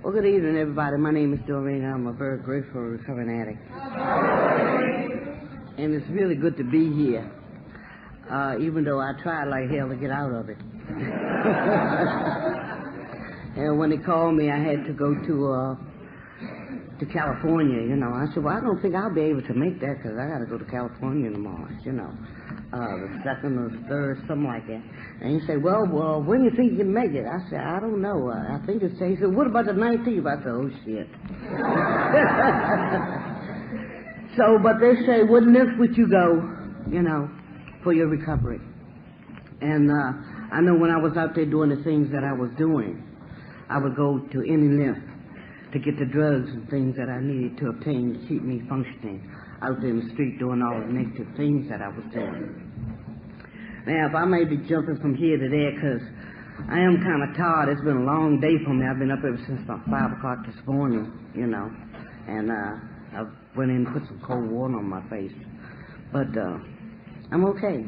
Well, good evening, everybody. My name is Doreen. I'm a very grateful recovering addict. And it's really good to be here, even though I tried like hell to get out of it. And when they called me, I had to go to California, you know. I said, well, I don't think I'll be able to make that because I got to go to California tomorrow, you know. The 2nd or 3rd, something like that. And he said, well, when do you think you can make it? I said, I don't know. I think it's... He said, what about the 19th? I said, oh, shit. So, but they say, wouldn't this would you go, you know, for your recovery? And I know when I was out there doing the things that I was doing, I would go to any length to get the drugs and things that I needed to obtain to keep me functioning out there in the street doing all the negative things that I was doing. Now, if I may be jumping from here to there, because I am kind of tired. It's been a long day for me. I've been up ever since about 5 o'clock this morning, you know, and I went in and put some cold water on my face. But I'm okay.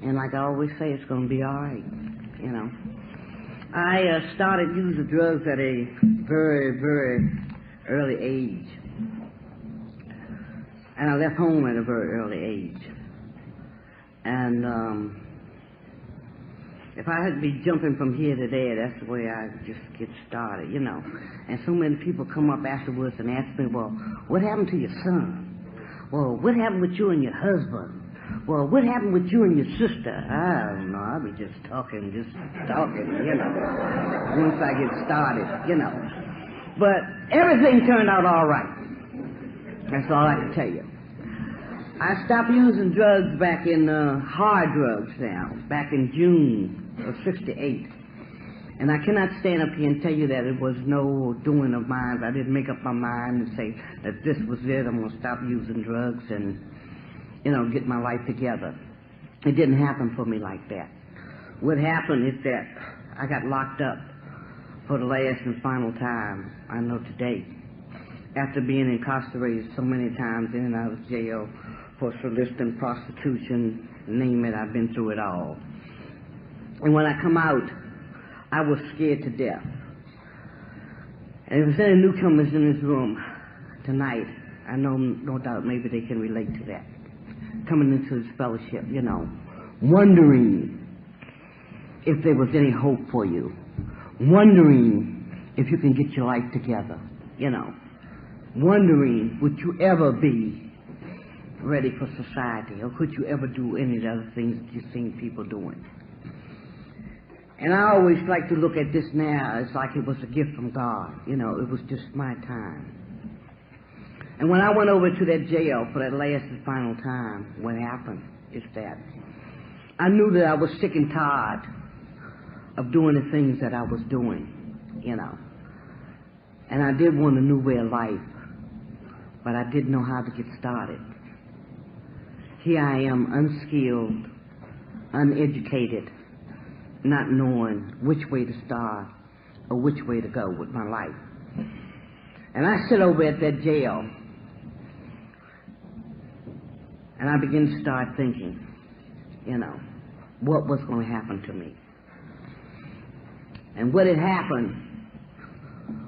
And like I always say, it's going to be all right, you know. I started using drugs at a very, very early age. And I left home at a very early age. And if I had to be jumping from here to there, that's the way I just get started, you know. And so many people come up afterwards and ask me, well, what happened to your son? Well, what happened with you and your husband? Well, what happened with you and your sister? I don't know. I'll be just talking, you know, once I get started, you know. But everything turned out all right. That's all I can tell you. I stopped using drugs back in hard drugs now, back in June of '68. And I cannot stand up here and tell you that it was no doing of mine. I didn't make up my mind and say that this was it. I'm going to stop using drugs and, you know, get my life together. It didn't happen for me like that. What happened is that I got locked up for the last and final time, I know today, after being incarcerated so many times in and out of jail for soliciting, prostitution, name it, I've been through it all. And when I come out, I was scared to death. And if there's any newcomers in this room tonight, I know no doubt maybe they can relate to that. Coming into this fellowship, you know, wondering if there was any hope for you, wondering if you can get your life together, you know, wondering would you ever be ready for society, or could you ever do any of the other things that you've seen people doing. And I always like to look at this now as like it was a gift from God, you know, it was just my time. And when I went over to that jail for that last and final time, what happened is that I knew that I was sick and tired of doing the things that I was doing, you know. And I did want a new way of life, but I didn't know how to get started. Here I am, unskilled, uneducated, not knowing which way to start or which way to go with my life. And I sit over at that jail, and I begin to start thinking, you know, what was going to happen to me. And what had happened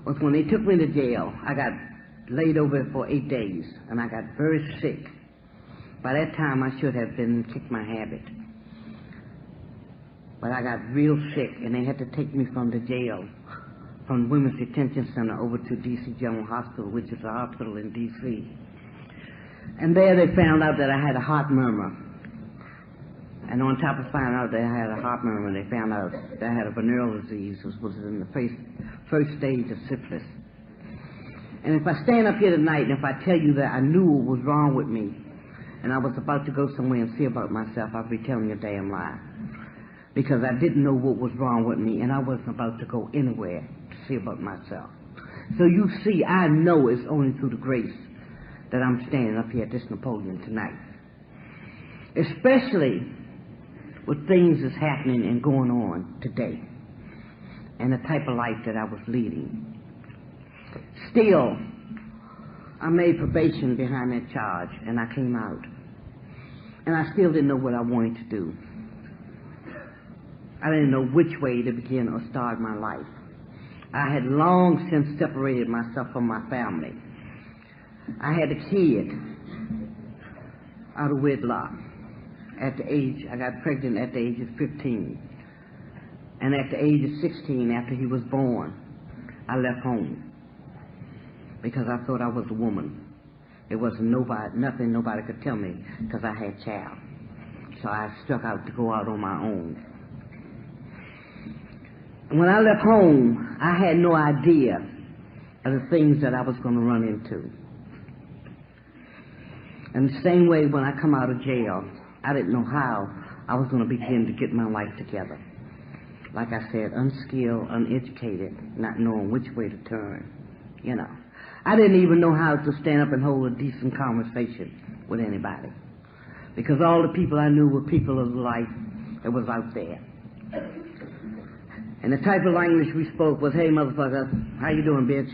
was when they took me to jail, I got laid over for 8 days, and I got very sick. By that time, I should have been kicked my habit. But I got real sick, and they had to take me from the jail, from the Women's Detention Center over to D.C. General Hospital, which is a hospital in D.C. And there they found out that I had a heart murmur. And on top of finding out that I had a heart murmur, they found out that I had a venereal disease, which was in the first stage of syphilis. And if I stand up here tonight, and if I tell you that I knew what was wrong with me, and I was about to go somewhere and see about myself, I'd be telling you a damn lie. Because I didn't know what was wrong with me, and I wasn't about to go anywhere to see about myself. So you see, I know it's only through the grace that I'm standing up here at this Napoleon tonight. Especially with things that's happening and going on today, and the type of life that I was leading. Still, I made probation behind that charge, and I came out. And I still didn't know what I wanted to do. I didn't know which way to begin or start my life. I had long since separated myself from my family. I had a kid out of wedlock at the age, I got pregnant at the age of 15. And at the age of 16, after he was born, I left home because I thought I was a woman. There was nothing nobody could tell me because I had a child. So I struck out to go out on my own. And when I left home, I had no idea of the things that I was going to run into. And the same way when I come out of jail, I didn't know how I was going to begin to get my life together. Like I said, unskilled, uneducated, not knowing which way to turn, you know. I didn't even know how to stand up and hold a decent conversation with anybody. Because all the people I knew were people of the life that was out there. And the type of language we spoke was, hey, motherfucker, how you doing, bitch?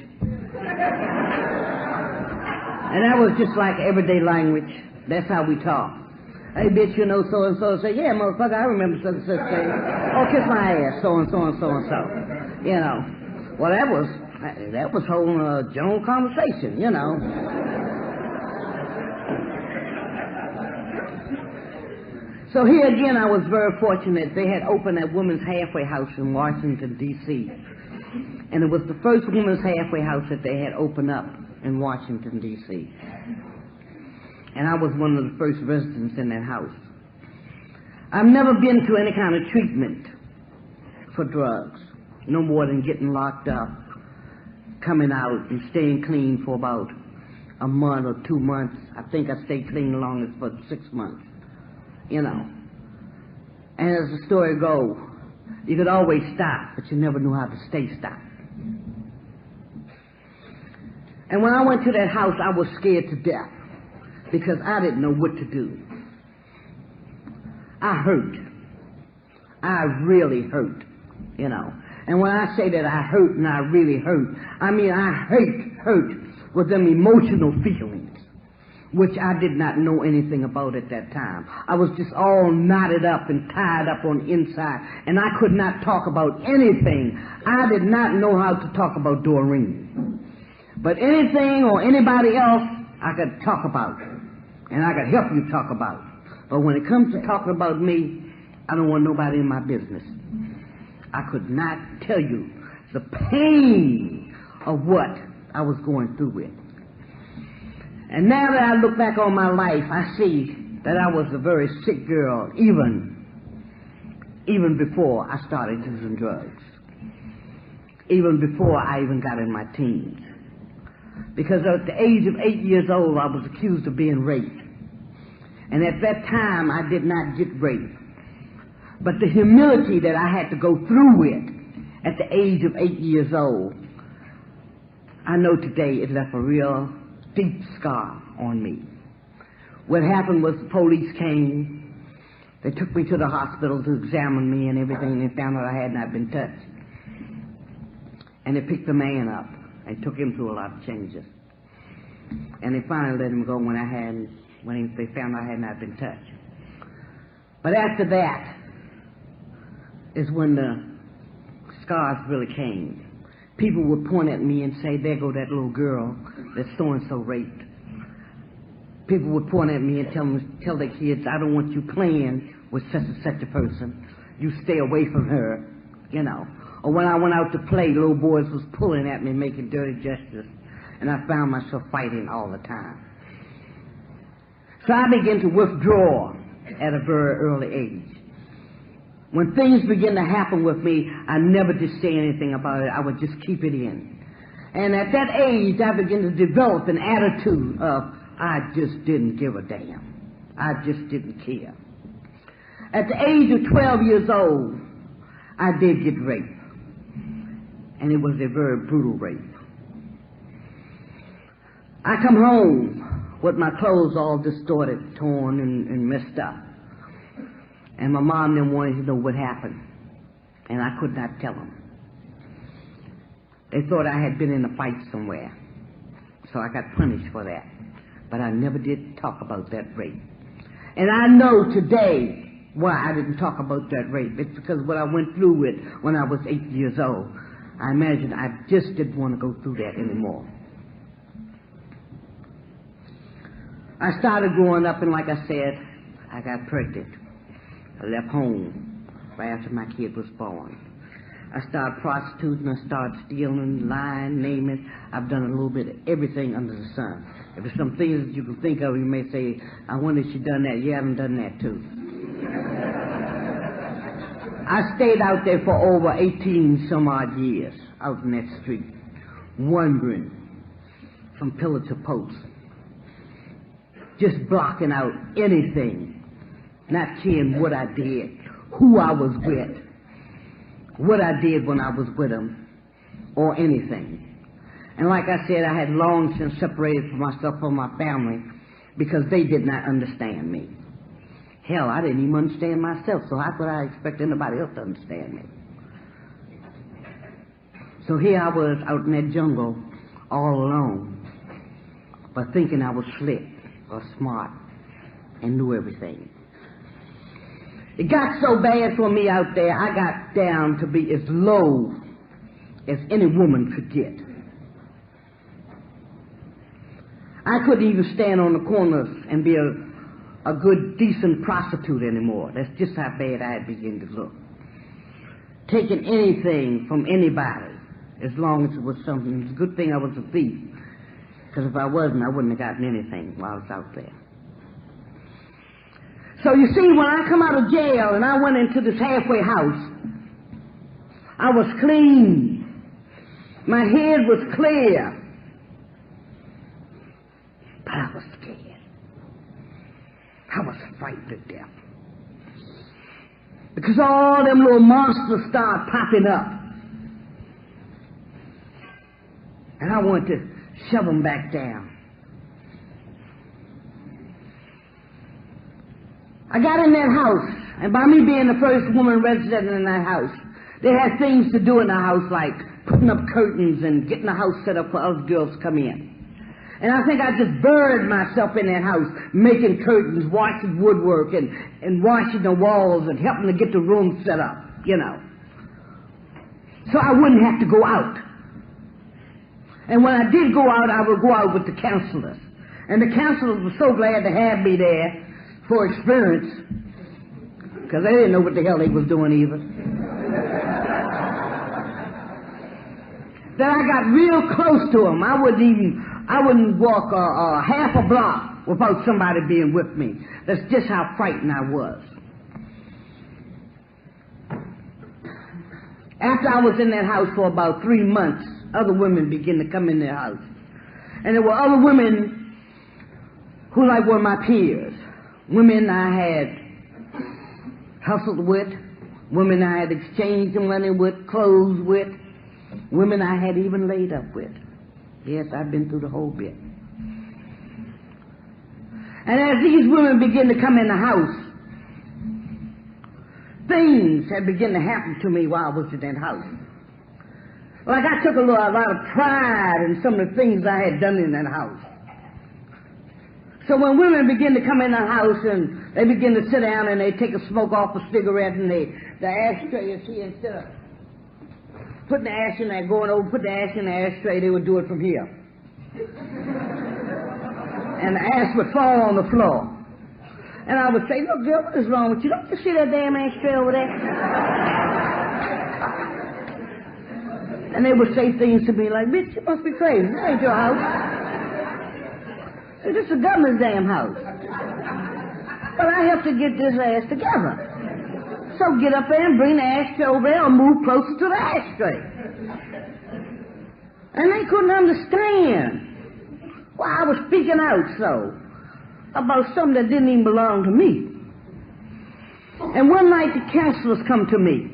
And that was just like everyday language. That's how we talk. Hey, bitch, you know so-and-so. Say, yeah, motherfucker, I remember such and such thing. Oh, kiss my ass, so-and-so and so-and-so. You know. Well, that was holding a general conversation, you know. So here again, I was very fortunate. They had opened that women's halfway house in Washington, DC. And it was the first women's halfway house that they had opened up in Washington, DC. And I was one of the first residents in that house. I've never been to any kind of treatment for drugs, no more than getting locked up, coming out, and staying clean for about a month or 2 months. I think I stayed clean the longest for 6 months, you know. And as the story goes, you could always stop, but you never knew how to stay stopped. And when I went to that house, I was scared to death because I didn't know what to do. I hurt. I really hurt, you know. And when I say that I hurt and I really hurt, I mean I hurt with them emotional feelings, which I did not know anything about at that time. I was just all knotted up and tied up on the inside, and I could not talk about anything. I did not know how to talk about Doreen. But anything or anybody else, I could talk about, and I could help you talk about. But when it comes to talking about me, I don't want nobody in my business. I could not tell you the pain of what I was going through with. And now that I look back on my life, I see that I was a very sick girl, even before I started using drugs, even before I even got in my teens. Because at the age of 8 years old, I was accused of being raped. And at that time, I did not get raped. But the humility that I had to go through with at the age of 8 years old, I know today it left a real deep scar on me. What happened was the police came. They took me to the hospital to examine me and everything, and they found out I had not been touched. And they picked the man up and took him through a lot of changes. And they finally let him go when they found I had not been touched. But after that is when the scars really came. People would point at me and say, there go that little girl that so-and-so raped. People would point at me and tell their kids, I don't want you playing with such and such a person. You stay away from her, you know. Or when I went out to play, little boys was pulling at me, making dirty gestures, and I found myself fighting all the time. So I began to withdraw at a very early age. When things began to happen with me, I never did say anything about it. I would just keep it in. And at that age, I began to develop an attitude of, I just didn't give a damn. I just didn't care. At the age of 12 years old, I did get raped. And it was a very brutal rape. I come home with my clothes all distorted, torn, and messed up. And my mom then wanted to know what happened. And I could not tell them. They thought I had been in a fight somewhere. So I got punished for that. But I never did talk about that rape. And I know today why I didn't talk about that rape. It's because what I went through with when I was 8 years old. I imagine I just didn't want to go through that anymore. I started growing up, and like I said, I got pregnant. I left home right after my kid was born. I started prostituting, I started stealing, lying, name it. I've done a little bit of everything under the sun. If there's some things that you can think of, you may say, I wonder if she done that. Yeah, I've done that too. I stayed out there for over 18 some odd years, out in that street, wandering from pillar to post, just blocking out anything, not caring what I did, who I was with, what I did when I was with them, or anything. And like I said, I had long since separated from myself from my family because they did not understand me. Hell, I didn't even understand myself, so how could I expect anybody else to understand me? So here I was out in that jungle all alone, but thinking I was slick or smart and knew everything. It got so bad for me out there, I got down to be as low as any woman could get. I couldn't even stand on the corners and be a good, decent prostitute anymore. That's just how bad I had begun to look. Taking anything from anybody, as long as it was something. It's a good thing I was a thief, because if I wasn't, I wouldn't have gotten anything while I was out there. So you see, when I come out of jail and I went into this halfway house, I was clean. My head was clear. But I was scared. I was frightened to death. Because all them little monsters started popping up. And I wanted to shove them back down. I got in that house, and by me being the first woman resident in that house, they had things to do in the house like putting up curtains and getting the house set up for other girls to come in. And I think I just buried myself in that house, making curtains, washing woodwork, and washing the walls and helping to get the room set up, you know. So I wouldn't have to go out. And when I did go out, I would go out with the counselors. And the counselors were so glad to have me there for experience, because they didn't know what the hell they was doing either. Then I got real close to them. I wouldn't walk half a block without somebody being with me. That's just how frightened I was. After I was in that house for about 3 months, other women began to come in their house. And there were other women who like were my peers. Women I had hustled with, women I had exchanged money with, clothes with, women I had even laid up with. Yes, I've been through the whole bit. And as these women began to come in the house, things had begun to happen to me while I was in that house. Like I took a lot of pride in some of the things I had done in that house. So when women begin to come in the house and they begin to sit down and they take a smoke off a cigarette and the ashtray is here, instead of putting the ash in there, going over, put the ash in the ashtray, they would do it from here. And the ash would fall on the floor. And I would say, look, girl, what is wrong with you? Don't you see that damn ashtray over there? And they would say things to me like, bitch, you must be crazy. This ain't your house. See, this is the government's damn house. But I have to get this ass together. So get up there and bring the ashtray over there and move closer to the ashtray. And they couldn't understand why I was speaking out so about something that didn't even belong to me. And one night the counselors come to me.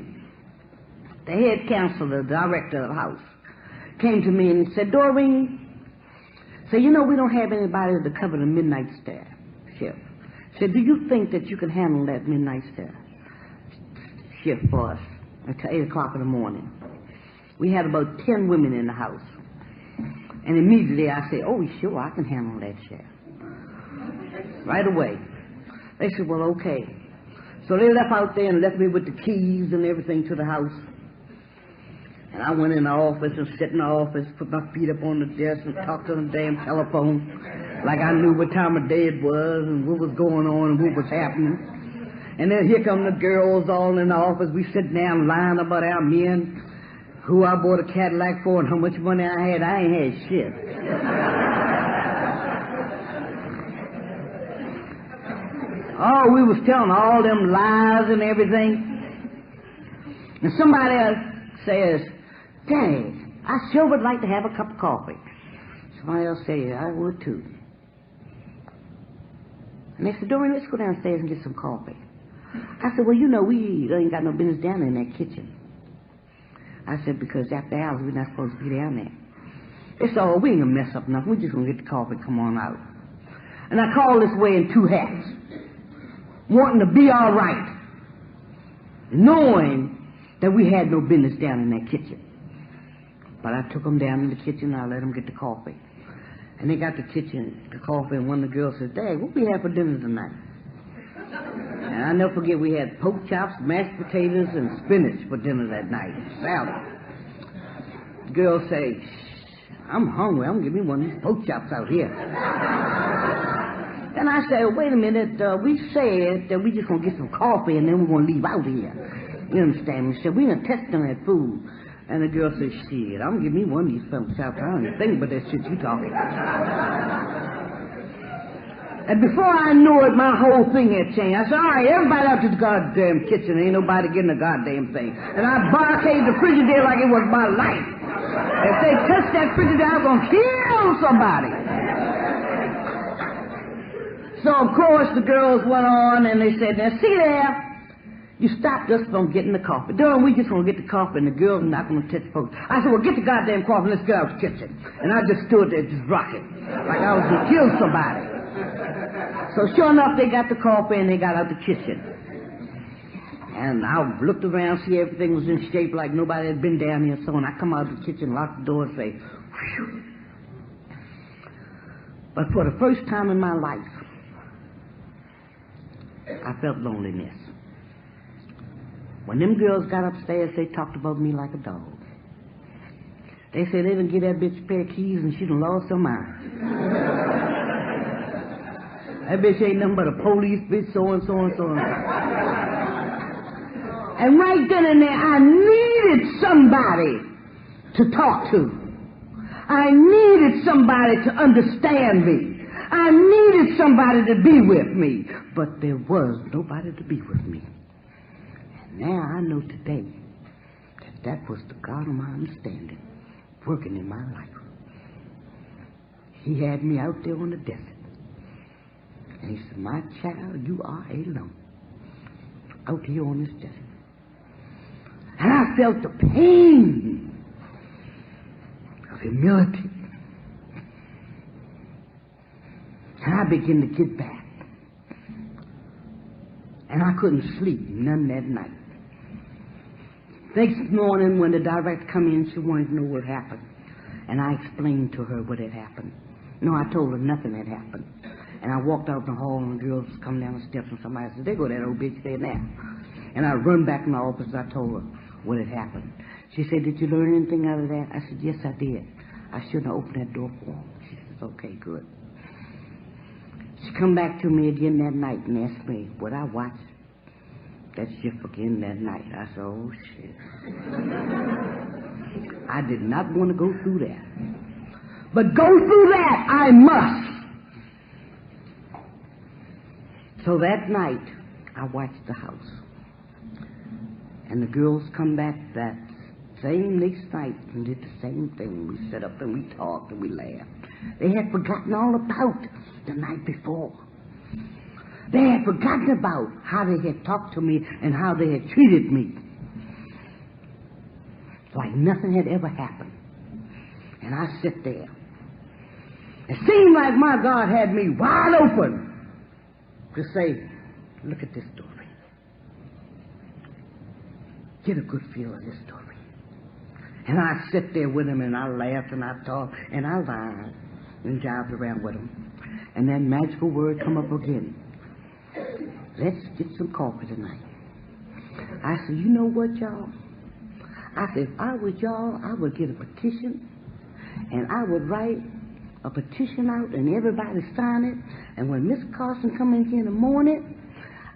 The head counselor, the director of the house, came to me and said, Doreen, said, you know, we don't have anybody to cover the midnight shift. Said, do you think that you can handle that midnight shift for us until 8 o'clock in the morning? We had about 10 women in the house. And immediately I said, oh, sure, I can handle that shift. Right away. They said, well, okay. So they left out there and left me with the keys and everything to the house. And I went in the office and sat in the office, put my feet up on the desk and talked on the damn telephone like I knew what time of day it was and what was going on and what was happening. And then here come the girls all in the office. We sit down lying about our men, who I bought a Cadillac for and how much money I had. I ain't had shit. Oh, we was telling all them lies and everything. And somebody else says, "Dang, I sure would like to have a cup of coffee." Somebody else says, "I would too." And they said, "Doreen, let's go downstairs and get some coffee." I said, "Well, you know, we ain't got no business down in that kitchen." I said, "Because after hours, we're not supposed to be down there." They said, "Oh, we ain't gonna mess up nothing. We're just gonna get the coffee. Come on out." And I called this way in two hats, wanting to be all right, knowing that we had no business down in that kitchen. But I took them down in the kitchen and I let them get the coffee. And they got the coffee, and one of the girls said, "Dad, what we have for dinner tonight?" And I'll never forget, we had pork chops, mashed potatoes, and spinach for dinner that night, salad. The girls say, "I'm hungry. I'm going to give me one of these pork chops out here." And I said, "Wait a minute, we said that we just going to get some coffee and then we're going to leave out here. You understand me?" She said, "We're going to test on that food." And the girl said, "Shit, I'm going to give me one of these pork chops. I don't even think about that shit you talking." And before I knew it, my whole thing had changed. I said, "All right, everybody out to the goddamn kitchen. Ain't nobody getting a goddamn thing." And I barricaded the Frigidaire like it was my life. If they touch that Frigidaire, I'm going to kill somebody. So, of course, the girls went on and they said, "Now, see there, you stopped us from getting the coffee. Darn, we just want to get the coffee, and the girls are not going to touch the folks." I said, "Well, get the goddamn coffee and let's get out of the kitchen." And I just stood there just rocking, like I was going to kill somebody. So sure enough, they got the coffee and they got out the kitchen. And I looked around, see everything was in shape like nobody had been down here. So when I come out of the kitchen, lock the door and say, "Whew." But for the first time in my life, I felt loneliness. When them girls got upstairs, they talked about me like a dog. They said they didn't get that bitch a pair of keys and she done lost her mind. That bitch ain't nothing but a police bitch, so and so and so and so. And right then and there, I needed somebody to talk to. I needed somebody to understand me. I needed somebody to be with me. But there was nobody to be with me. And now I know today that that was the God of my understanding working in my life. He had me out there on the desert. And he said, "My child, you are alone out here on this desert." And I felt the pain of humility. And I began to get back. And I couldn't sleep none that night. Next morning when the director come in, she wanted to know what happened. And I explained to her what had happened. No, I told her nothing had happened. And I walked out in the hall and the girls was coming down the steps and somebody said, "There go that old bitch there now." And I run back in the office and I told her what had happened. She said, "Did you learn anything out of that?" I said, "Yes, I did. I shouldn't have opened that door for him." She says, "Okay, good." She come back to me again that night and asked me, would I watch that shift again that night? I said, "Oh, shit." I did not want to go through that. But go through that I must. So that night, I watched the house. And the girls come back that same next night and did the same thing. We sat up and we talked and we laughed. They had forgotten all about the night before. They had forgotten about how they had talked to me and how they had treated me. Like nothing had ever happened. And I sit there. It seemed like my God had me wide open to say, "Look at this story. Get a good feel of this story." And I sit there with him and I laughed and I talked and I lied and jived around with him. And that magical word come up again. "Let's get some coffee tonight." I said, "You know what, y'all? I said, if I was y'all, I would get a petition, and I would write a petition out, and everybody sign it, and when Miss Carson come in here in the morning,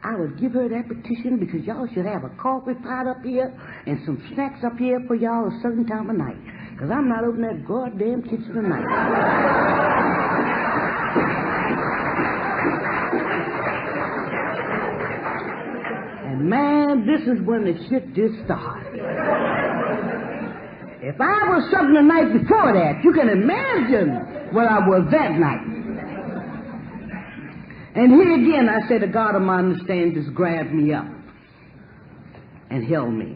I would give her that petition, because y'all should have a coffee pot up here and some snacks up here for y'all a certain time of night, because I'm not opening that goddamn kitchen tonight. And man, this is when the shit just started. If I was something the night before that, you can imagine what I was that night. And here again, I said, the God of my understanding just grabbed me up and held me.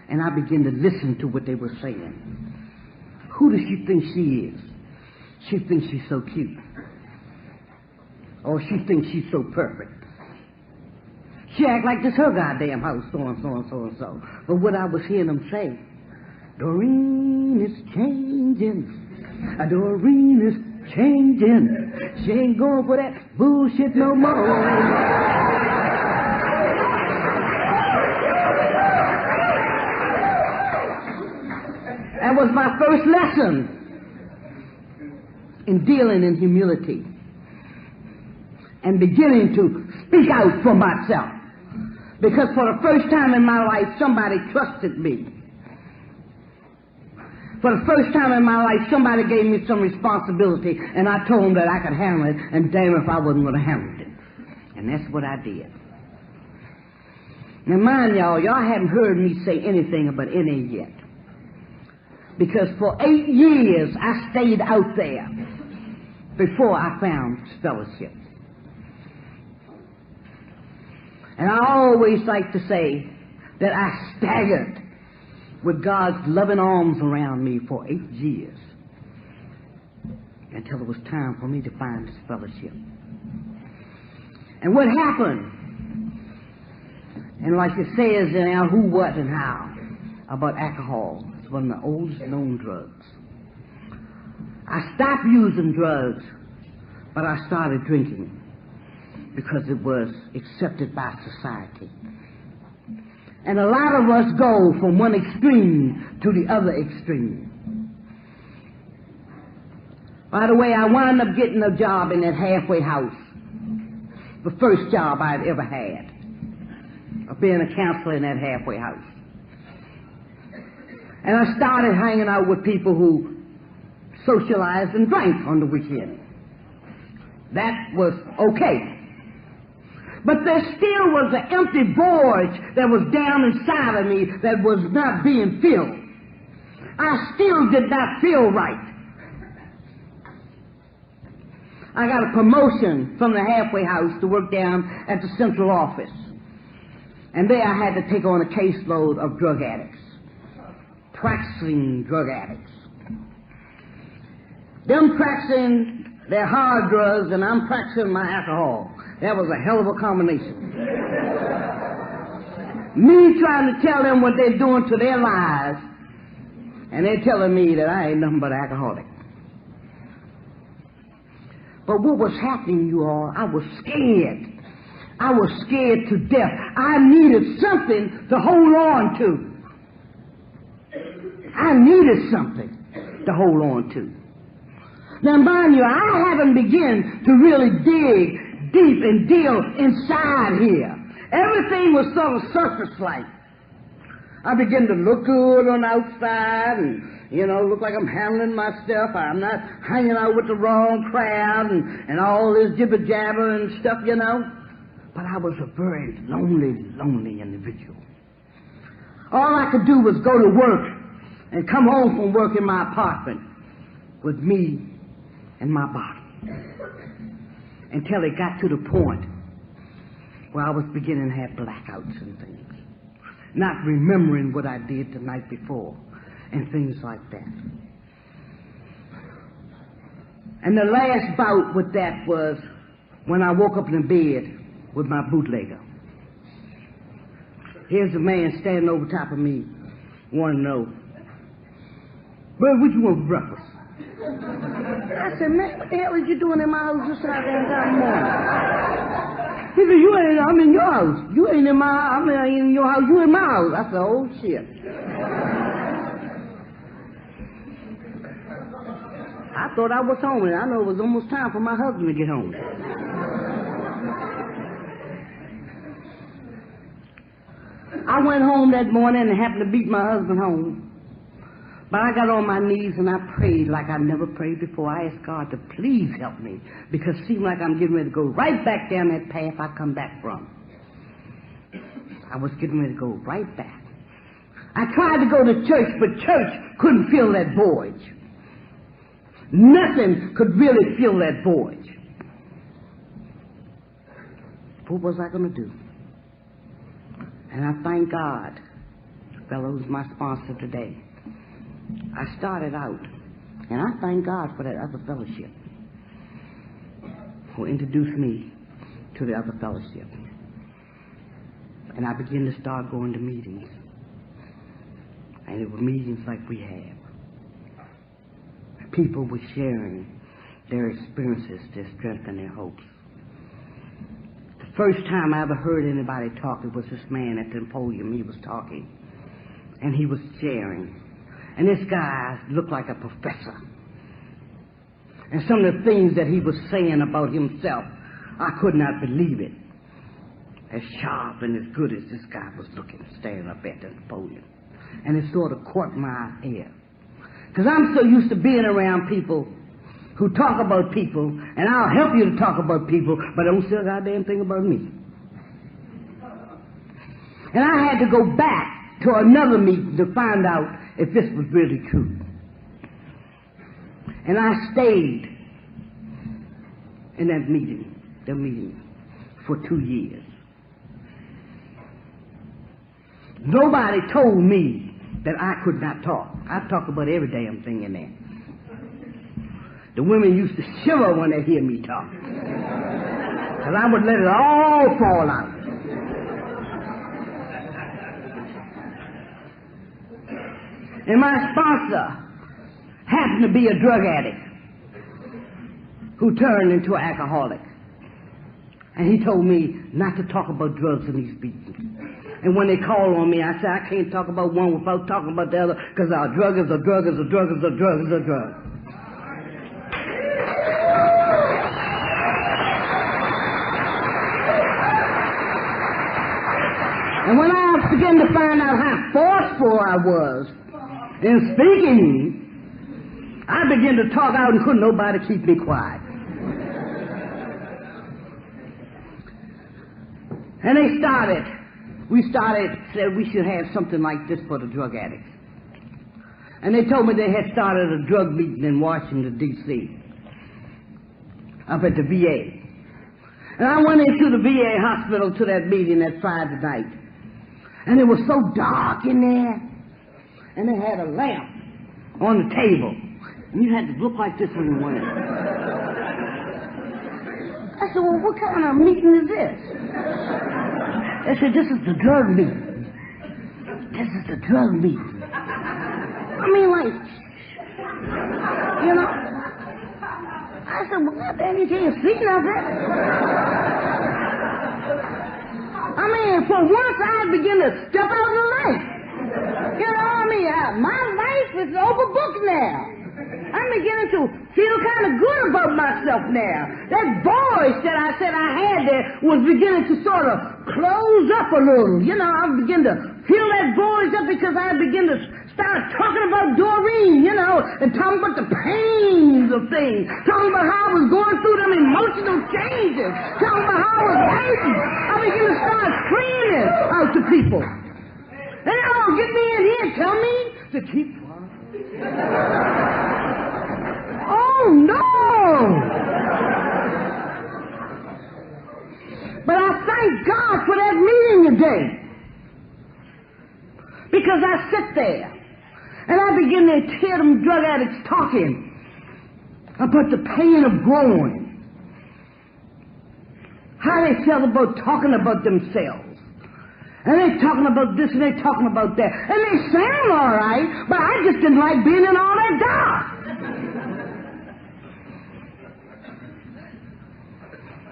And I began to listen to what they were saying. Who does she think she is? She thinks she's so cute. Or she thinks she's so perfect. She act like this her goddamn house, so and so and so and so. But what I was hearing them say, Doreen is changing. Doreen is changing. She ain't going for that bullshit no more. That was my first lesson in dealing in humility and beginning to speak out for myself. Because for the first time in my life, somebody trusted me. For the first time in my life, somebody gave me some responsibility, and I told them that I could handle it, and damn if I wasn't going to handle it. And that's what I did. Now mind y'all haven't heard me say anything about NA yet. Because for 8 years, I stayed out there before I found fellowship. And I always like to say that I staggered with God's loving arms around me for 8 years until it was time for me to find this fellowship. And what happened, and like it says in our Who, What, and How about alcohol, it's one of the oldest known drugs. I stopped using drugs, but I started drinking because it was accepted by society. And a lot of us go from one extreme to the other extreme. By the way, I wound up getting a job in that halfway house. The first job I'd ever had, of being a counselor in that halfway house. And I started hanging out with people who socialized and drank on the weekend. That was okay. But there still was an empty void that was down inside of me that was not being filled. I still did not feel right. I got a promotion from the halfway house to work down at the central office. And there I had to take on a caseload of drug addicts, practicing drug addicts. Them practicing their hard drugs and I'm practicing my alcohol. That was a hell of a combination. Me trying to tell them what they're doing to their lives, and they're telling me that I ain't nothing but an alcoholic. But what was happening, you all, I was scared. I was scared to death. I needed something to hold on to. I needed something to hold on to. Now, mind you, I haven't begun to really dig deep and deal inside here. Everything was sort of surface-like. I began to look good on the outside and, look like I'm handling my stuff. I'm not hanging out with the wrong crowd and all this jibber-jabber and stuff, But I was a very lonely individual. All I could do was go to work and come home from work in my apartment with me and my body. Until it got to the point where I was beginning to have blackouts and things. Not remembering what I did the night before and things like that. And the last bout with that was when I woke up in the bed with my bootlegger. Here's a man standing over top of me, wanting to know, "Well, what you want for breakfast?" I said, "Man, what the hell is you doing in my house this goddamn time of morning?" He said, I'm in your house. You ain't in my house. I'm in your house. You in my house. I said, "Oh, shit." I thought I was home, and I know it was almost time for my husband to get home. I went home that morning and happened to beat my husband home. But I got on my knees and I prayed like I never prayed before. I asked God to please help me, because it seemed like I'm getting ready to go right back down that path I come back from. I was getting ready to go right back. I tried to go to church, but church couldn't fill that void. Nothing could really fill that void. What was I going to do? And I thank God, the fellow who's my sponsor today. I started out, and I thank God for that other fellowship who introduced me to the other fellowship. And I began to start going to meetings. And it were meetings like we have. People were sharing their experiences, their strength, and their hopes. The first time I ever heard anybody talk, it was this man at the podium. He was talking, and he was sharing. And this guy looked like a professor. And some of the things that he was saying about himself, I could not believe it. As sharp and as good as this guy was looking, standing up at the podium. And it sort of caught my ear. Because I'm so used to being around people who talk about people, and I'll help you to talk about people, but don't say a goddamn thing about me. And I had to go back to another meeting to find out if this was really true. And I stayed in that meeting, for 2 years. Nobody told me that I could not talk. I talk about every damn thing in there. The women used to shiver when they hear me talk, because I would let it all fall out. And my sponsor happened to be a drug addict who turned into an alcoholic. And he told me not to talk about drugs in these meetings. And when they call on me, I say, I can't talk about one without talking about the other, because our drug is a drug is a drug is a drug is a drug. And when I began to find out how forceful I was in speaking, I began to talk out and couldn't nobody keep me quiet. And we said we should have something like this for the drug addicts. And they told me they had started a drug meeting in Washington, D.C., up at the VA. And I went into the VA hospital to that meeting that Friday night. And it was so dark in there. And they had a lamp on the table. And you had to look like this when you went in. I said, well, what kind of meeting is this? They said, this is the drug meeting. This is the drug meeting. I mean, like, you know. I said, well, goddamn, you can't see nothing. I mean, for once I begin to step out in the light. You know, I mean, my life is overbooked now. I'm beginning to feel kind of good about myself now. That voice that I said I had there was beginning to sort of close up a little. You know, I began to feel that voice up because I began to start talking about Doreen, you know, and talking about the pains of things, talking about how I was going through them emotional changes, talking about how I was hurting. I began to start screaming out to people. They all get me in here and tell me to keep quiet. Oh, no! But I thank God for that meeting today. Because I sit there and I begin to hear them drug addicts talking about the pain of growing. How they felt about talking about themselves. And they're talking about this and they're talking about that. And they sound all right, but I just didn't like being in all that dark.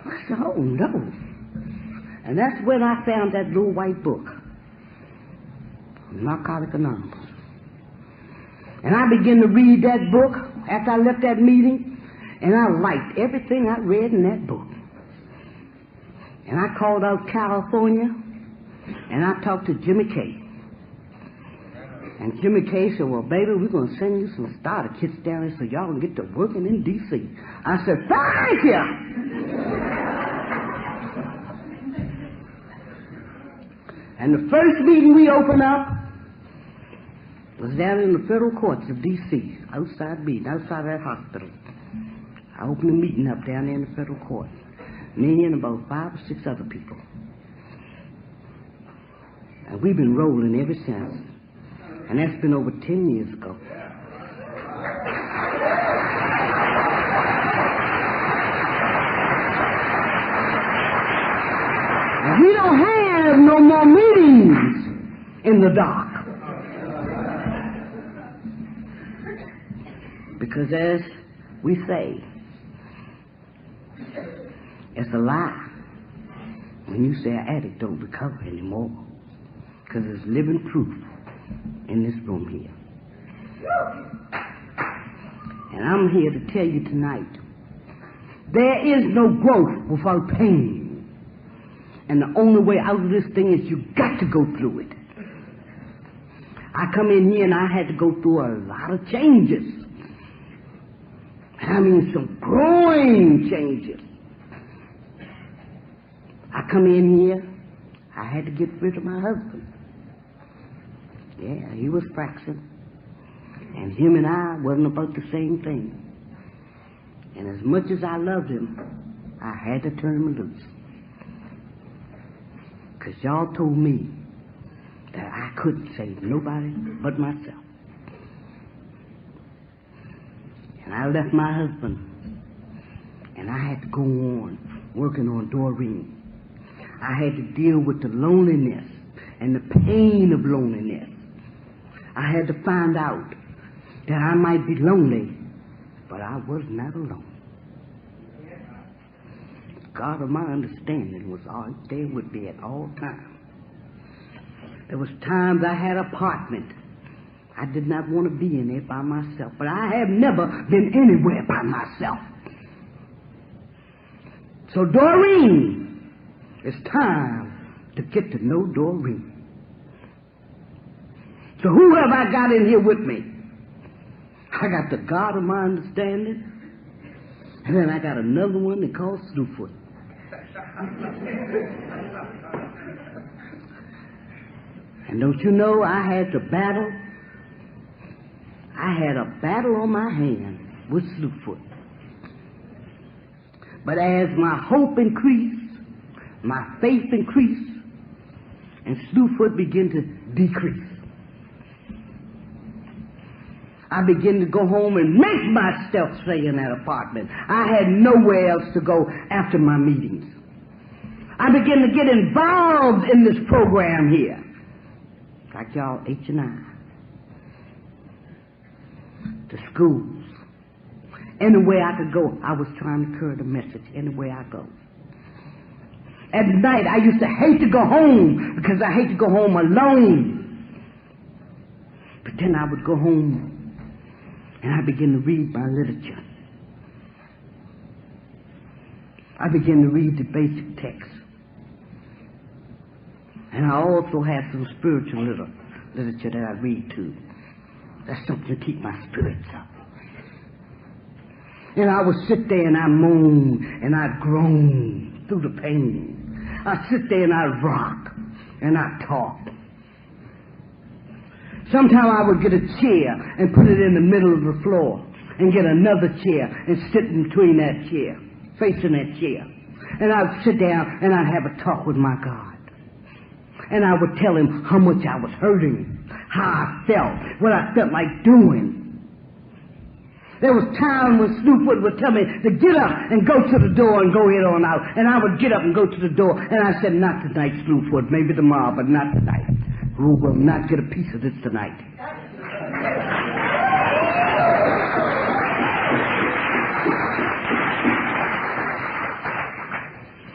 I said, oh, no. And that's when I found that little white book, Narcotic Anonymous. And I began to read that book, after I left that meeting, and I liked everything I read in that book. And I called out California, and I talked to Jimmy K. And Jimmy K said, well, baby, we're going to send you some starter kits down there so y'all can get to working in D.C. I said, thank you! And the first meeting we opened up was down in the federal courts of D.C., outside that hospital. I opened a meeting up down there in the federal court. Me and about 5 or 6 other people. And we've been rolling ever since. And that's been over 10 years ago. And we don't have no more meetings in the dark. Because as we say, it's a lie when you say an addict don't recover anymore. Because there's living proof in this room here. And I'm here to tell you tonight, there is no growth without pain. And the only way out of this thing is you got to go through it. I come in here and I had to go through a lot of changes. I mean some growing changes. I come in here, I had to get rid of my husband. Yeah, he was fractured. And him and I wasn't about the same thing. And as much as I loved him, I had to turn him loose. Because y'all told me that I couldn't save nobody but myself. And I left my husband. And I had to go on working on Doreen. I had to deal with the loneliness and the pain of loneliness. I had to find out that I might be lonely, but I was not alone. God of my understanding was all there with me at all times. There was times I had an apartment. I did not want to be in there by myself, but I have never been anywhere by myself. So Doreen, it's time to get to know Doreen. So who have I got in here with me? I got the God of my understanding, and then I got another one they call Slewfoot. And don't you know I had to battle? I had a battle on my hand with Slewfoot. But as my hope increased, my faith increased, and Slewfoot began to decrease. I began to go home and make myself stay in that apartment. I had nowhere else to go after my meetings. I began to get involved in this program here. Like y'all H&I. The schools. Anywhere I could go, I was trying to carry the message anywhere I go. At night, I used to hate to go home because I hate to go home alone. But then I would go home and I began to read my literature. I began to read the basic text. And I also have some spiritual literature that I read too. That's something to keep my spirits up. And I would sit there and I moan and I groan through the pain. I sit there and I rock and I talk. Sometimes I would get a chair and put it in the middle of the floor and get another chair and sit in between that chair, facing that chair. And I would sit down and I'd have a talk with my God. And I would tell him how much I was hurting, how I felt, what I felt like doing. There was time when Slewfoot would tell me to get up and go to the door and go head on out. And I would get up and go to the door. And I said, not tonight, Slewfoot. Maybe tomorrow, but not tonight. We will not get a piece of this tonight.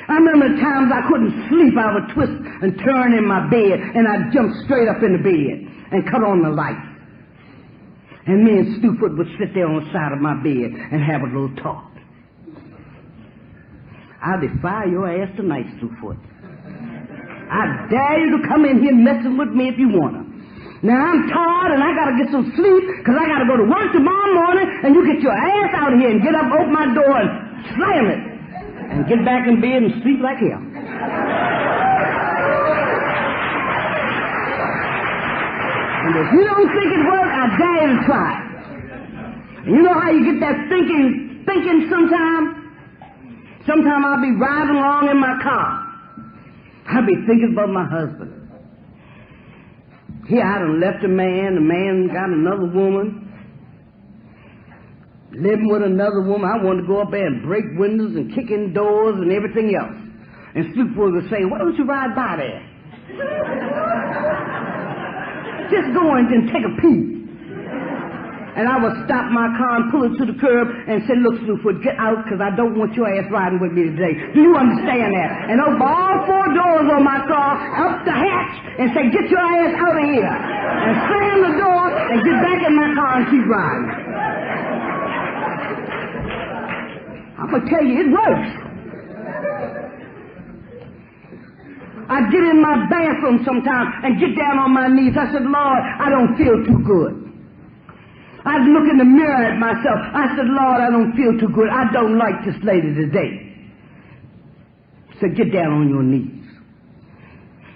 I remember the times I couldn't sleep. I would twist and turn in my bed, and I'd jump straight up in the bed and cut on the light. And me and Slewfoot would sit there on the side of my bed and have a little talk. I defy your ass tonight, Slewfoot. I dare you to come in here messing with me if you want to. Now, I'm tired and I got to get some sleep because I got to go to work tomorrow morning, and you get your ass out of here and get up, open my door and slam it and get back in bed and sleep like hell. And if you don't think it works, I dare you to try it. And you know how you get that thinking sometimes? Sometimes I'll be riding along in my car. I'll be thinking about my husband. Here I done left the man got another woman, living with another woman. I wanted to go up there and break windows and kick in doors and everything else. And Slewfoot would say, why don't you ride by there? Just go in and take a peek. And I would stop my car and pull it to the curb and say, look, Slewfoot, get out because I don't want your ass riding with me today. Do you understand that? And open all 4 doors on my car, up the hatch, and say, get your ass out of here. And slam the door and get back in my car and keep riding. I'm going to tell you, it works. I get in my bathroom sometimes and get down on my knees. I said, Lord, I don't feel too good. I'd look in the mirror at myself. I said, Lord, I don't feel too good. I don't like this lady today. So get down on your knees.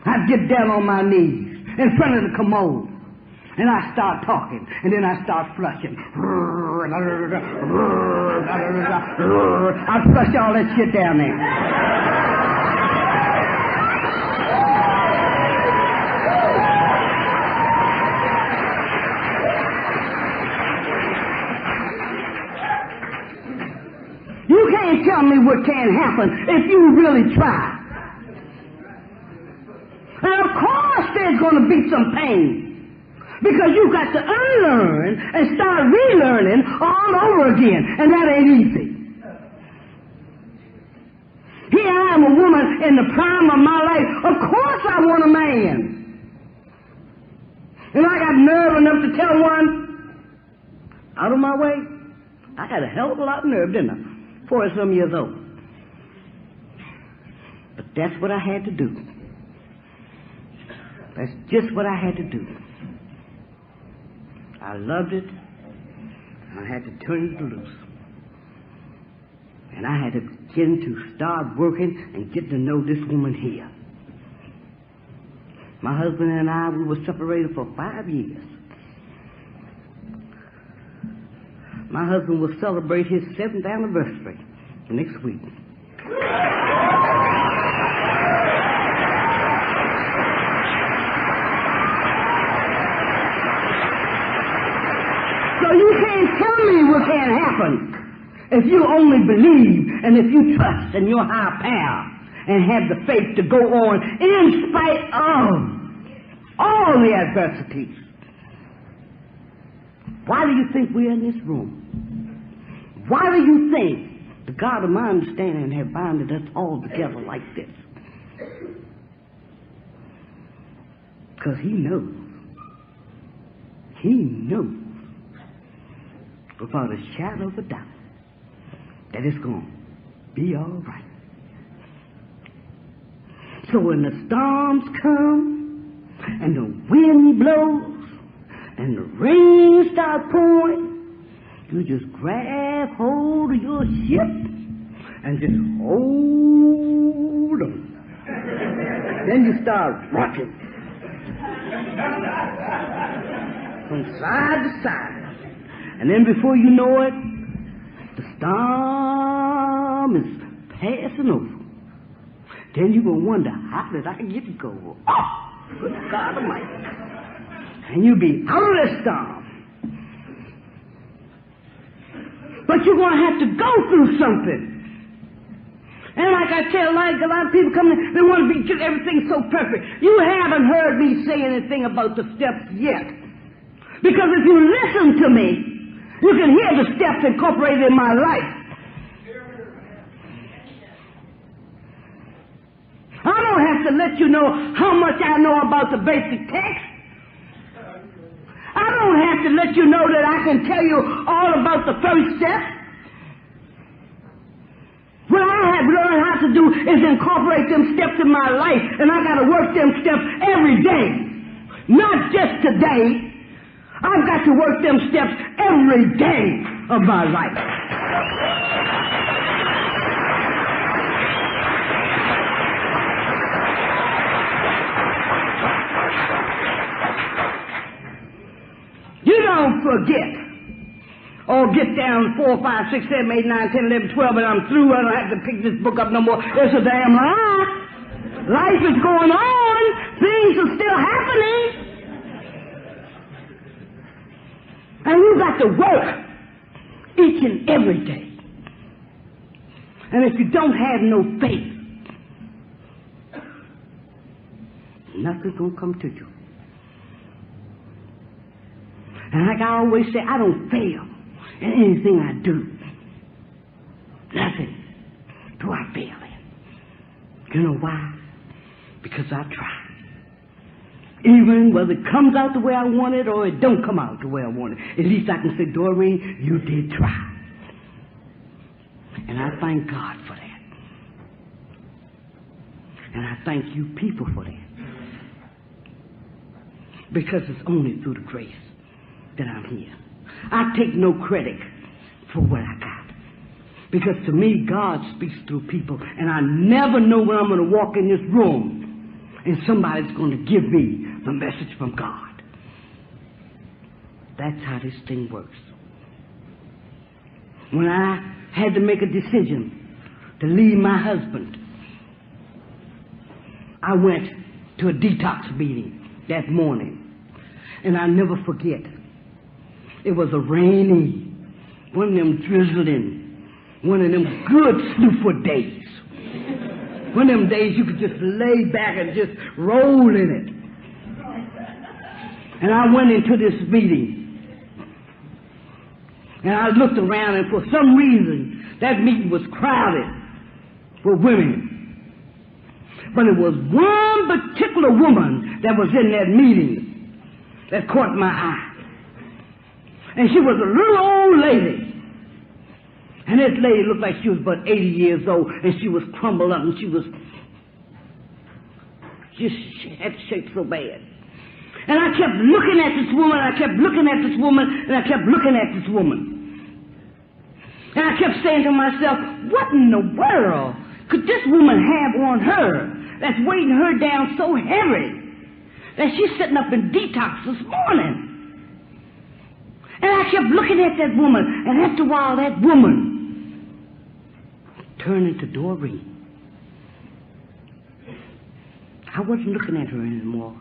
I'd get down on my knees in front of the commode. And I start talking. And then I start flushing. I'd flush all that shit down there. You can't tell me what can't happen if you really try. And of course there's going to be some pain. Because you've got to unlearn and start relearning all over again. And that ain't easy. Here I am, a woman in the prime of my life. Of course I want a man. And I got nerve enough to tell one, out of my way. I had a hell of a lot of nerve, didn't I? 40-some years old. But that's what I had to do. That's just what I had to do. I loved it. I had to turn it loose. And I had to begin to start working and get to know this woman here. My husband and I, we were separated for 5 years. My husband will celebrate his 7th anniversary next week. So you can't tell me what can't happen if you only believe and if you trust in your higher power and have the faith to go on in spite of all the adversities. Why do you think we're in this room? Why do you think the God of my understanding has binded us all together like this? Because He knows. He knows without a shadow of a doubt that it's going to be all right. So when the storms come and the wind blows and the rain starts pouring, you just grab hold of your ship and just hold on. Then you start rocking from side to side. And then before you know it, the storm is passing over. Then you're going to wonder, how did I get to go? Oh, good God Almighty. And you'll be out of this storm. But you're going to have to go through something. And like I tell, like a lot of people come in, they want to be get everything so perfect. You haven't heard me say anything about the steps yet. Because if you listen to me, you can hear the steps incorporated in my life. I don't have to let you know how much I know about the basic text. I don't have to let you know that I can tell you all about the first step. What I have learned how to do is incorporate them steps in my life, and I got to work them steps every day. Not just today. I've got to work them steps every day of my life. You don't forget. Or get down 4, 5, 6, 7, 8, 9, 10, 11, 12, and I'm through. I don't have to pick this book up no more. It's a damn lie. Life is going on. Things are still happening. And you got to work each and every day. And if you don't have no faith, nothing's going to come to you. And like I always say, I don't fail in anything I do. Nothing do I fail in. You know why? Because I try. Even whether it comes out the way I want it or it don't come out the way I want it. At least I can say, Doreen, you did try. And I thank God for that. And I thank you people for that. Because it's only through the grace that I'm here. I take no credit for what I got. Because to me, God speaks through people. And I never know when I'm going to walk in this room and somebody's going to give me the message from God. That's how this thing works. When I had to make a decision to leave my husband, I went to a detox meeting that morning. And I'll never forget. It was a rainy, one of them drizzling, one of them good snoofer days. One of them days you could just lay back and just roll in it. And I went into this meeting. And I looked around, and for some reason, that meeting was crowded with women. But it was one particular woman that was in that meeting that caught my eye. And she was a little old lady. And this lady looked like she was about 80 years old, and she was crumbled up, and she had shape so bad. And I kept looking at this woman, and I kept looking at this woman, and I kept looking at this woman. And I kept saying to myself, what in the world could this woman have on her that's weighing her down so heavy that she's sitting up in detox this morning? And I kept looking at that woman, and after a while, that woman turned into Doreen. I wasn't looking at her anymore,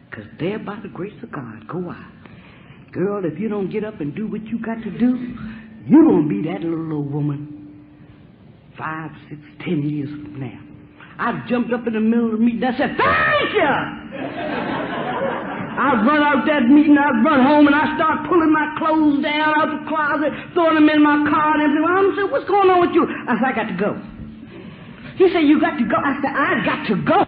because there, by the grace of God, go I. Girl, if you don't get up and do what you got to do, you're going to be that little old woman 5, 6, 10 years from now. I jumped up in the middle of the meeting, I said, thank you! I'd run out that meeting, I'd run home, and I'd start pulling my clothes down out the closet, throwing them in my car, and everything. I said, what's going on with you? I said, I got to go. He said, you got to go? I said, I got to go.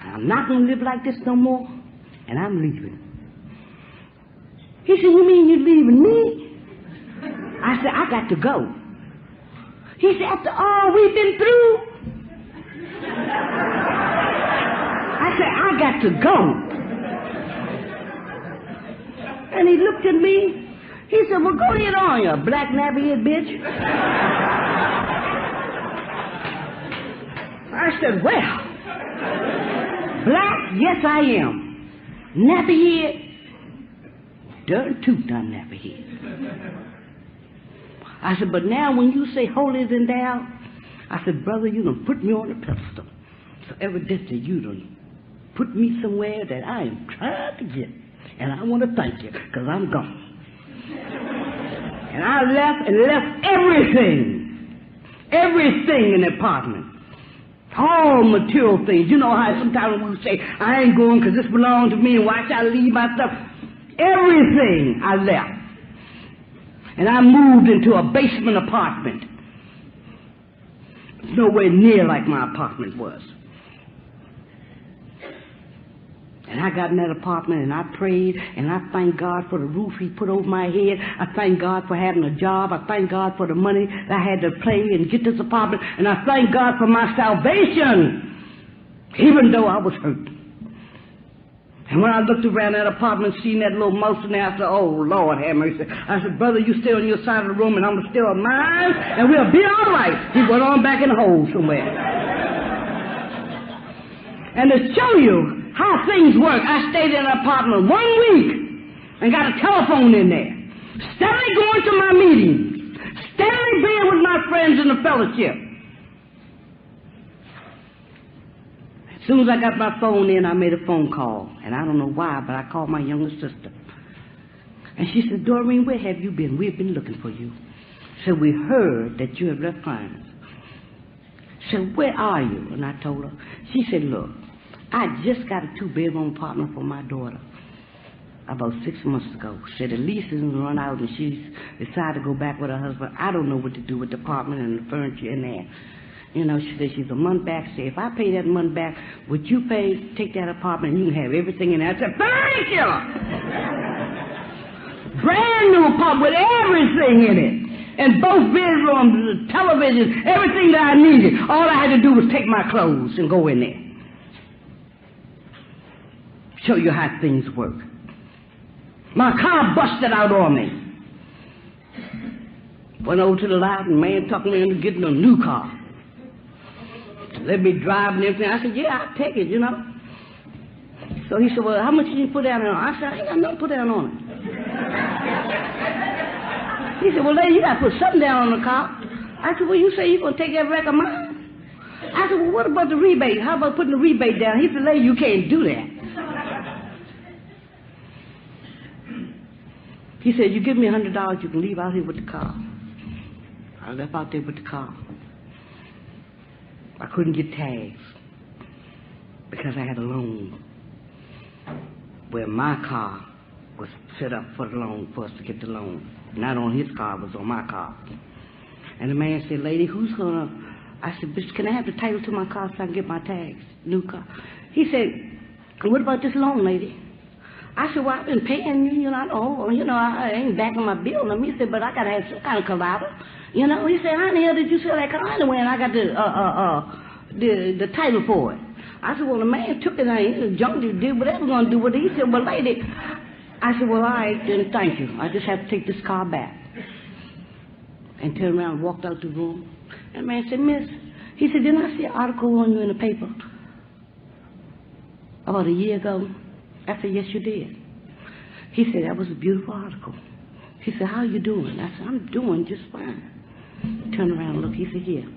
I'm not going to live like this no more, and I'm leaving. He said, you mean you're leaving me? I said, I got to go. He said, after all we've been through? I said, I got to go. And he looked at me. He said, well, go ahead on, you black nappy-head bitch. I said, well, black, yes I am. Nappy-head, dirt tooth done nappy-head. I said, but now when you say holier than thou, I said, brother, you done put me on a pedestal. So evidently you done put me somewhere that I am trying to get. And I want to thank you, because I'm gone. And I left everything in the apartment. All material things. You know how sometimes we say, I ain't going because this belongs to me, and why should I leave my stuff? Everything I left. And I moved into a basement apartment. Nowhere near like my apartment was. And I got in that apartment and I prayed and I thank God for the roof He put over my head. I thank God for having a job. I thank God for the money that I had to pay and get this apartment. And I thank God for my salvation, even though I was hurt. And when I looked around that apartment, seen that little mouse in there, I said, oh, Lord have mercy. I said, brother, you stay on your side of the room and I'm going to stay on mine and we'll be all right. He went on back in the hole somewhere. And to show you how things work, I stayed in an apartment 1 week and got a telephone in there. Steadily going to my meetings. Steadily being with my friends in the fellowship. As soon as I got my phone in, I made a phone call. And I don't know why, but I called my younger sister. And she said, Doreen, where have you been? We've been looking for you. So we heard that you had left Clarence. So where are you? And I told her. She said, look, I just got a 2-bedroom apartment for my daughter about 6 months ago. Said the lease is run out and she's decided to go back with her husband. I don't know what to do with the apartment and the furniture in there. You know, she said she's a month back. She said, if I pay that month back, would you take that apartment and you can have everything in there? I said, thank you! Brand new apartment with everything in it. And both bedrooms, the television, everything that I needed. All I had to do was take my clothes and go in there. Show you how things work. My car busted out on me. Went over to the lot and the man talked me into getting a new car. Let me drive and everything. I said, yeah, I'll take it, you know. So he said, well, how much did you put down on it? I said, I ain't got nothing to put down on it. He said, well, lady, you got to put something down on the car. I said, well, you say you're going to take that wreck of mine? I said, well, what about the rebate? How about putting the rebate down? He said, lady, you can't do that. He said, you give me $100, you can leave out here with the car. I left out there with the car. I couldn't get tags because I had a loan where my car was set up for the loan, for us to get the loan. Not on his car, it was on my car. And the man said, lady, who's gonna... I said, bitch, can I have the title to my car so I can get my tags? New car. He said, what about this loan, lady? I said, well, I've been paying you, I ain't backing my bill. And he said, but I got to have some kind of collateral. You know, he said, how in the hell did you sell that car anyway? And I got the title for it. I said, well, the man took it and he junked it, did whatever going to do with it. He said, well, lady, I said, well, all right, then thank you. I just have to take this car back. And turned around and walked out the room. And the man said, miss, he said, didn't I see an article on you in the paper about a year ago? I said, yes, you did. He said, that was a beautiful article. He said, how are you doing? I said, I'm doing just fine. Turned around and looked. He said, here,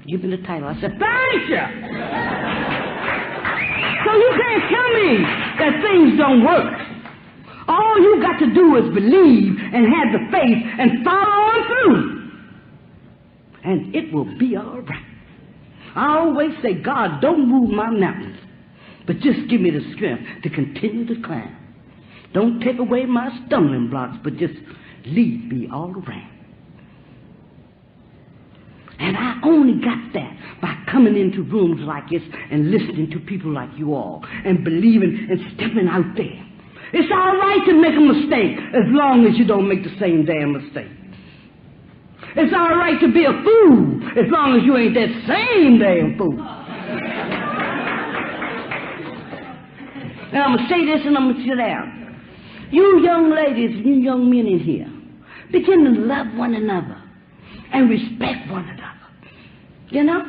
give me the title. I said, thank you! So you can't tell me that things don't work. All you got to do is believe and have the faith and follow on through. And it will be all right. I always say, God, don't move my mountains, but just give me the strength to continue to climb. Don't take away my stumbling blocks, but just lead me all around. And I only got that by coming into rooms like this and listening to people like you all and believing and stepping out there. It's all right to make a mistake as long as you don't make the same damn mistake. It's all right to be a fool as long as you ain't that same damn fool. And I'm going to say this and I'm going to sit down. You young ladies and you young men in here, begin to love one another and respect one another. You know?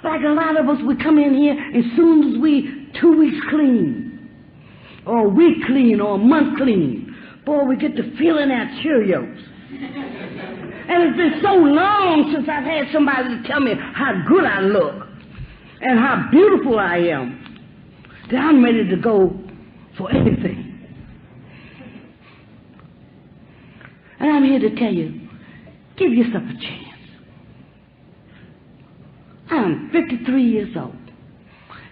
Like a lot of us, we come in here as soon as we 2 weeks clean, or a week clean, or a month clean, boy, we get to feeling our Cheerios. And it's been so long since I've had somebody to tell me how good I look and how beautiful I am that I'm ready to go for anything. And I'm here to tell you, give yourself a chance. I'm 53 years old,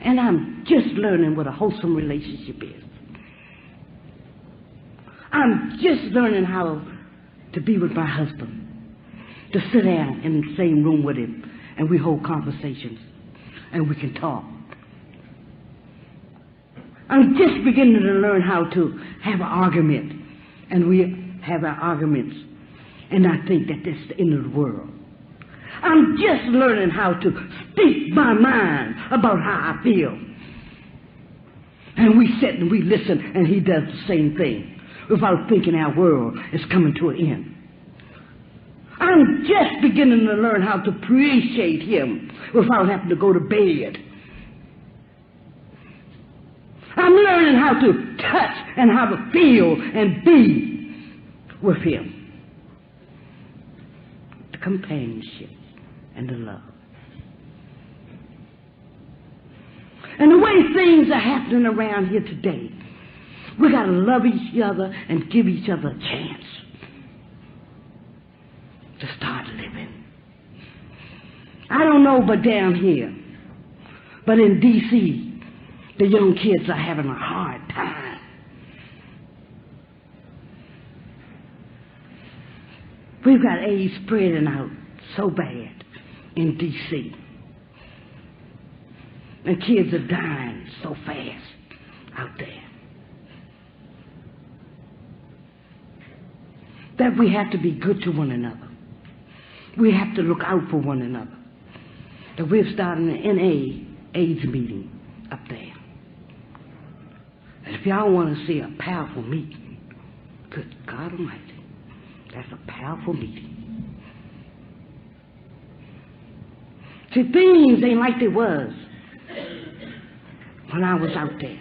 and I'm just learning what a wholesome relationship is. I'm just learning how to be with my husband, to sit down in the same room with him, and we hold conversations, and we can talk. I'm just beginning to learn how to have an argument, and we have our arguments, and I think that that's the end of the world. I'm just learning how to speak my mind about how I feel. And we sit and we listen, and he does the same thing without thinking our world is coming to an end. I'm just beginning to learn how to appreciate him without having to go to bed. I'm learning how to touch and how to feel and be with him. The companionship and the love. And the way things are happening around here today, we got to love each other and give each other a chance to start living. I don't know but down here, but in D.C., the young kids are having a hard time. We've got AIDS spreading out so bad in D.C. And kids are dying so fast out there that we have to be good to one another. We have to look out for one another. That we're starting an NA AIDS meeting up there. And if y'all want to see a powerful meeting, good God Almighty, that's a powerful meeting. See, things ain't like they was when I was out there.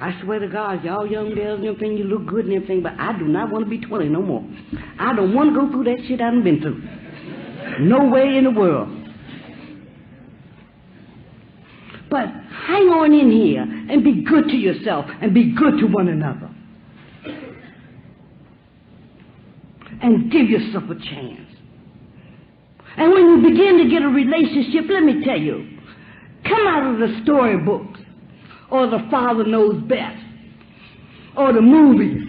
I swear to God, y'all young girls and everything, you look good and everything, but I do not want to be 20 no more. I don't want to go through that shit I done been through. No way in the world. But hang on in here and be good to yourself and be good to one another. And give yourself a chance. And when you begin to get a relationship, let me tell you, come out of the storybooks or the Father Knows Best or the movies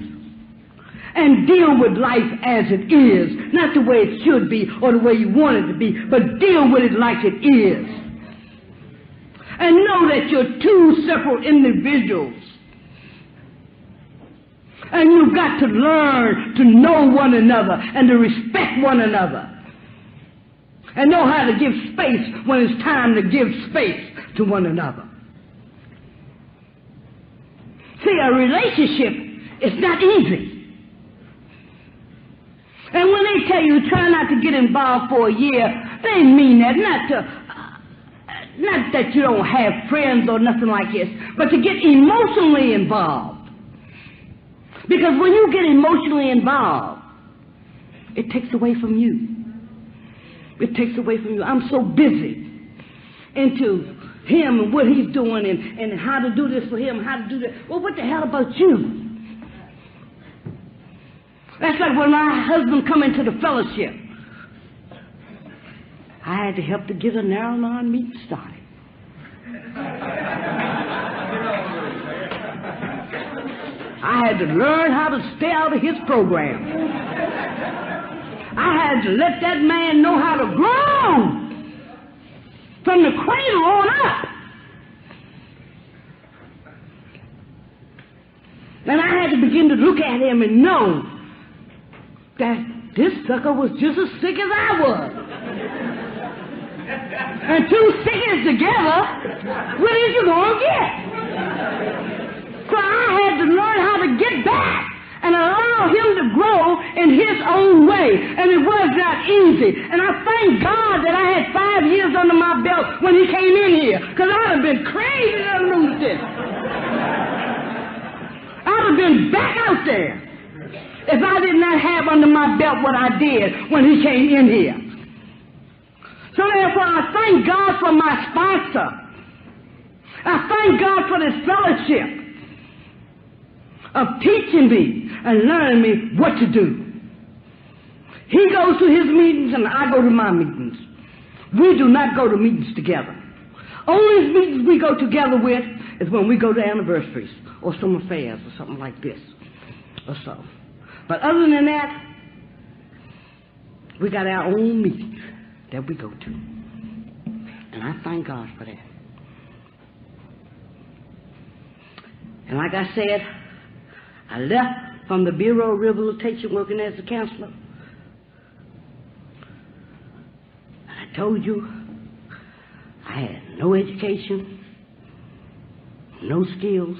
and deal with life as it is, not the way it should be or the way you want it to be, but deal with it like it is. And know that you're two separate individuals. And you've got to learn to know one another and to respect one another. And know how to give space when it's time to give space to one another. See, a relationship is not easy. And when they tell you try not to get involved for a year, they mean that not that you don't have friends or nothing like this, but to get emotionally involved. Because when you get emotionally involved, it takes away from you. It takes away from you. I'm so busy into him and what he's doing and how to do this for him, how to do that. Well, what the hell about you? That's like when my husband come into the fellowship. I had to help to get a narrow line meeting started. I had to learn how to stay out of his program. I had to let that man know how to grow from the cradle on up. And I had to begin to look at him and know that this sucker was just as sick as I was. And two sickness together, what is you going to get? So I had to learn how to get back and allow him to grow in his own way. And it was not easy. And I thank God that I had 5 years under my belt when he came in here, because I'd have been crazy to lose this. I'd have been back out there if I did not have under my belt what I did when he came in here. So therefore, I thank God for my sponsor. I thank God for this fellowship of teaching me and learning me what to do. He goes to his meetings and I go to my meetings. We do not go to meetings together. Only meetings we go together with is when we go to anniversaries or some affairs or something like this or so. But other than that, we got our own meetings that we go to. And I thank God for that. And like I said, I left from the Bureau of Rehabilitation working as a counselor. I told you I had no education, no skills.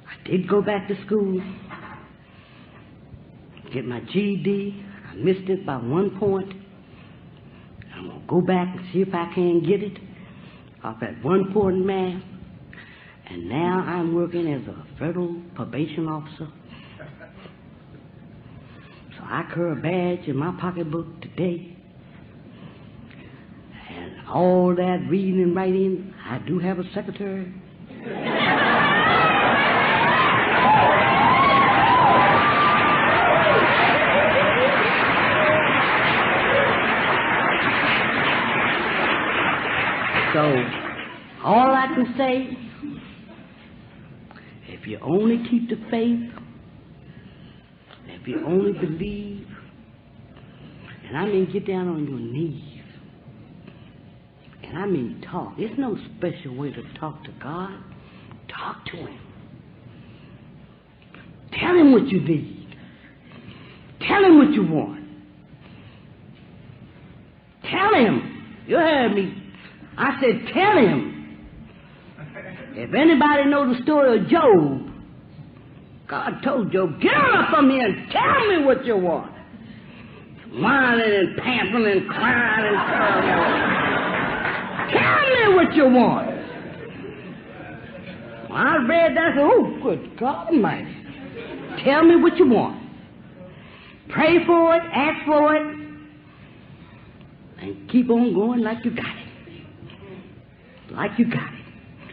I did go back to school, get my GED. I missed it by 1 point. I'm going to go back and see if I can get it off that 1 point in math. And now I'm working as a federal probation officer. So I carry a badge in my pocketbook today. And all that reading and writing, I do have a secretary. So, all I can say, if you only keep the faith, if you only believe, and I mean get down on your knees, and I mean talk. There's no special way to talk to God. Talk to Him. Tell Him what you need. Tell Him what you want. Tell Him. You heard me. I said, tell Him. If anybody knows the story of Job, God told Job, get on up from here and tell me what you want. Whining and panting and crying and crying. Tell me what you want. When I read that, I said, oh, good God Almighty. Tell me what you want. Pray for it, ask for it, and keep on going like you got it. Like you got it.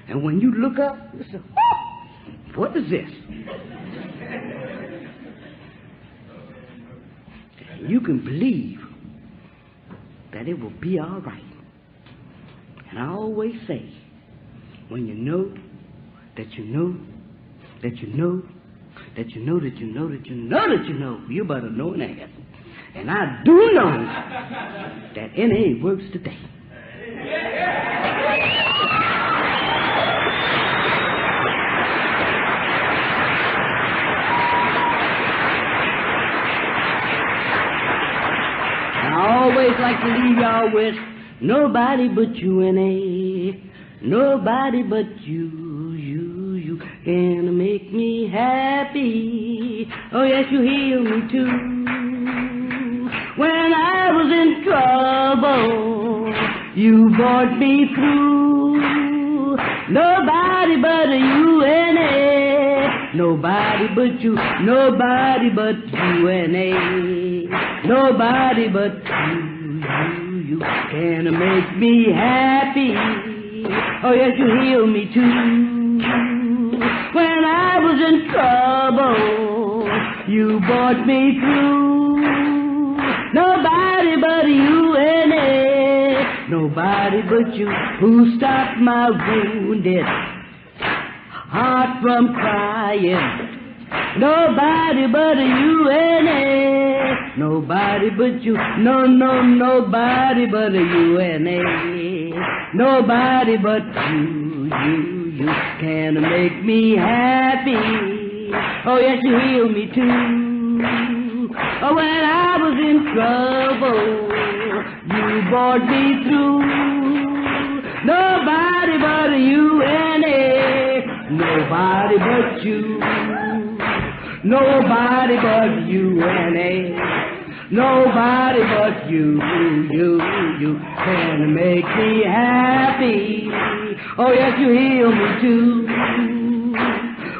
And when you look up, you say, oh, what is this? And you can believe that it will be all right. And I always say, when you know that you know that you know that you know that you know that you know that you know, you better know an ass. And I do know that NA works today. I always like to leave y'all with nobody but you, N.A. Nobody but you can make me happy. Oh yes, you heal me too. When I was in trouble, you brought me through. Nobody but you, N.A. Nobody but you, nobody but you, N.A. Nobody but you can make me happy. Oh yes, you heal me too. When I was in trouble, you brought me through. Nobody but you, N.A. Nobody but you who stopped my wounded heart from crying. Nobody but you, N.A. Nobody but you, nobody but you, N.A. Nobody but you can make me happy. Oh yes, you heal me too. Oh, when I was in trouble, you brought me through. Nobody but you, N.A. Nobody but you. Nobody but you, N.A. Nobody but you can make me happy. Oh yes, you heal me too.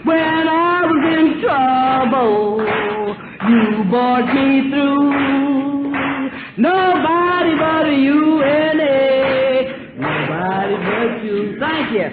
When I was in trouble, you brought me through. Nobody but you, N.A. Nobody but you. Thank you.